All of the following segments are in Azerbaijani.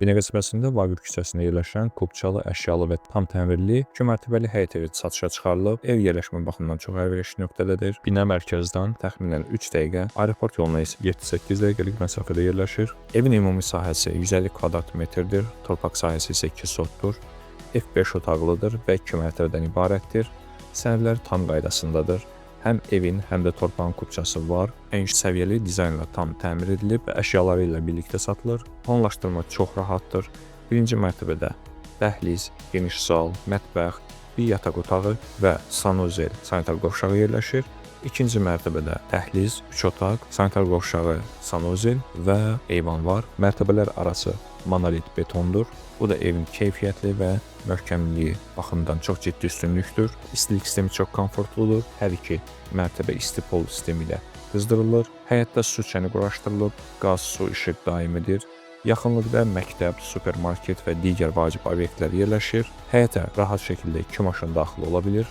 Binəqə qəsəbəsində Vaqif küçəsində yerləşən Qubçalı əşyalı və tam təmirli 2 mərtəbəli həyət evi satışa çıxarılıb. Ev yerləşmə baxımından çox əlverişli nöqtədədir. Bina mərkəzdən təxminən 3 dəqiqə, aeroport yoluna isə 7-8 dəqiqəlik məsafədə yerləşir. Evin ümumi sahəsi 150 kvadrat metrdir, torpaq sahəsi isə 2 sotdur. Ev 5 otaqlıdır və 2 mərtəbədən ibarətdir. Sənədləri tam qaydasındadır. Həm evin, həm də torpağın kupçası var. Ən yüksək səviyyəli dizaynla tam təmir edilib və əşyaları ilə birlikdə satılır. Planlaşdırma çox rahatdır. Birinci mərtəbədə dəhliz, geniş zal, mətbəx, bir yataq otağı və sanuzel sanitar qovşağı yerləşir. İkinci mərtəbədə dəhliz, 3 otaq, sanitar qovşağı, sanuzel və eyvan var. Mərtəbələr arası monolit betondur. Bu da evin keyfiyyətli və möhkəmliyi baxımından çox ciddi üstünlükdür. İstilik sistemi çox komfortludur. Hər iki mərtəbə isti pol sistemi ilə qızdırılır. Həyətdə su çəni quraşdırılıb, qaz, su, işıq daimidir. Yaxınlıqda məktəb, supermarket və digər vacib obyektlər yerləşir. Həyətə rahat şəkildə 2 maşın daxil ola bilir.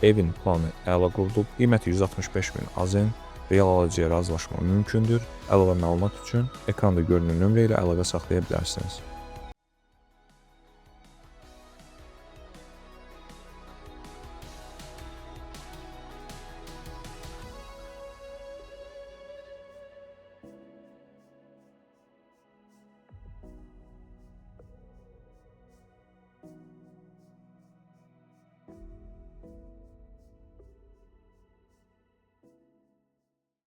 Evin planı əla qurulub. Qiyməti 165 min AZN. Real alıcıya razılaşma mümkündür. Əlavə məlumat üçün ekranda görünən nömrə ilə əlaqə saxlaya bilərsiniz.